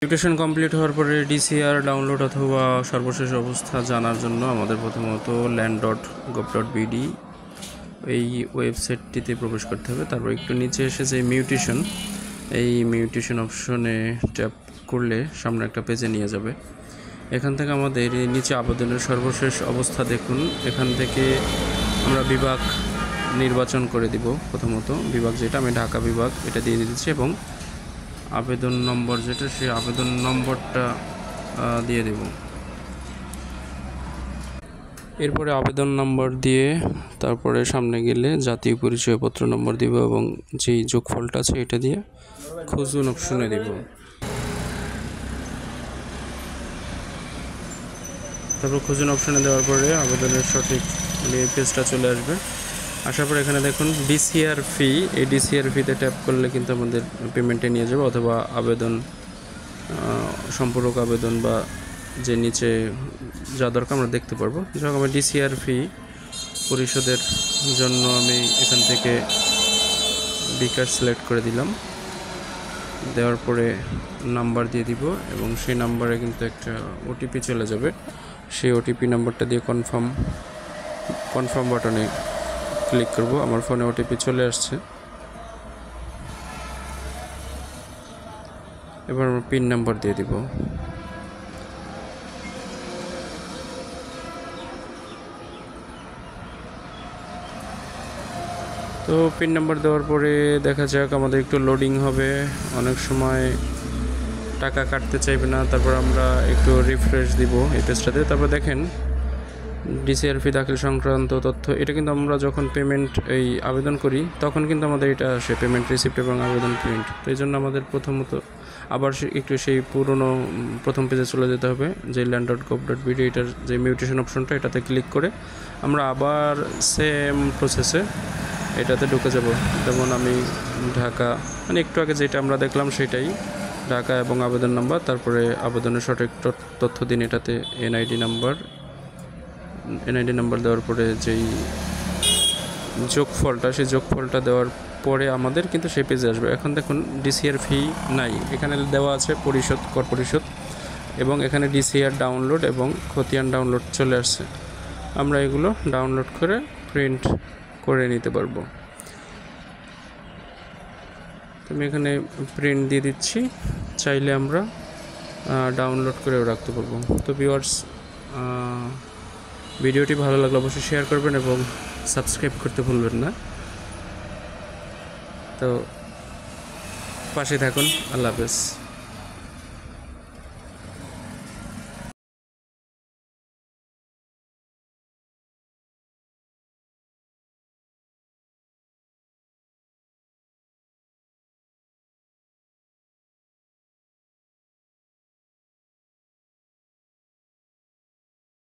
Mutation complete হওয়ার পরে DCR download অথবা সর্বশেষ অবস্থা জানার জন্য আমাদের প্রথমত land.gov.bd এই ওয়েবসাইটটিতে প্রবেশ করতে হবে। তারপর একটু নিচে এসে যে মিউটেশন অপশনে ট্যাপ করলে সামনে একটা পেজে নিয়ে যাবে। এখান থেকে আমাদের নিচে আবেদনের সর্বশেষ অবস্থা দেখুন। এখান থেকে আমরা বিভাগ নির্বাচন করে দিব। প্রথমত বিভাগ যেটা, আমি ঢাকা বিভাগ এটা দিয়ে দিচ্ছি এবং আবেদন নম্বর যেটা, সেই আবেদন নম্বরটা দিয়ে দেব। এরপরে আবেদন নম্বর দিয়ে তারপরে সামনে গেলে জাতীয় পরিচয়পত্র নম্বর দিব এবং যেই যোগফলটা আছে এটা দিয়ে খুঁজুন অপশনে দেব। তারপর খুঁজুন অপশনে দেওয়ার পরে আবেদনের সঠিক পেজটা চলে আসবে। আসার পর এখানে দেখুন ডিসিআর ফি, এই ডিসিআর ফিতে ট্যাপ করলে কিন্তু আমাদের পেমেন্টে নিয়ে যাবে, অথবা আবেদন সম্পূরক আবেদন বা যে নিচে যা দরকার আমরা দেখতে পারবো। যখন আমি ডিসিআর ফি পরিশোধের জন্য আমি এখান থেকে বিকাশ সিলেক্ট করে দিলাম। দেওয়ার পরে নাম্বার দিয়ে দিব এবং সেই নাম্বারে কিন্তু একটা ওটিপি চলে যাবে। সেই ওটিপি নাম্বারটা দিয়ে কনফার্ম বাটনে ক্লিক করব। আমার ফোনে ওটিপি চলে আসছে। এবার আমরা পিন নাম্বার দিয়ে দিব। তো পিন নাম্বার দেওয়ার পরে দেখা যাক, আমাদের একটু লোডিং হবে, অনেক সময় টাকা কাটতে চাইবে না। তারপর আমরা একটু রিফ্রেশ দিব এই পেজটাতে। তারপর দেখেন ডিসিআর ফি দাখিল সংক্রান্ত তথ্য, এটা কিন্তু আমরা যখন পেমেন্ট আবেদন করি তখন কিন্তু আমাদের এটা আসে, পেমেন্ট রিসিপ্ট এবং আবেদন প্রিন্ট। তো এই জন্য আমাদের প্রথমত আবার একটু সেই পুরনো প্রথম পেজে চলে যেতে হবে, যে land.gov.bd এটার যে মিউটেশন অপশনটা, এটাতে ক্লিক করে আমরা আবার সেম প্রসেসে এটাতে ঢুকে যাব। যেমন আমি ঢাকা, মানে একটু আগে যেটা আমরা দেখলাম সেটাই, ঢাকা এবং আবেদন নাম্বার, তারপরে আবেদনের সঠিক তথ্য দিন। এটাতে এনআইডি নাম্বার দেওয়ার পরে যেই যোগফলটা, সেই যোগফলটা দেওয়ার পরে আমাদের কিন্তু সেই পেজে আসবে। এখন দেখুন ডিসিআর ফি নাই, এখানে দেওয়া আছে কর পরিশোধ এবং এখানে ডিসিআর ডাউনলোড এবং খতিয়ান ডাউনলোড চলে আসছে। আমরা এগুলো ডাউনলোড করে প্রিন্ট করে নিতে পারবো। তো আমি এখানে প্রিন্ট দিয়ে দিচ্ছি, চাইলে আমরা ডাউনলোড করেও রাখতে পারবো। তো ভিউয়ার্স, ভিডিওটি ভালো লাগলে অবশ্যই শেয়ার করবেন এবং সাবস্ক্রাইব করতে ভুলবেন না। তো পাশে থাকুন। আল্লাহ হাফেজ।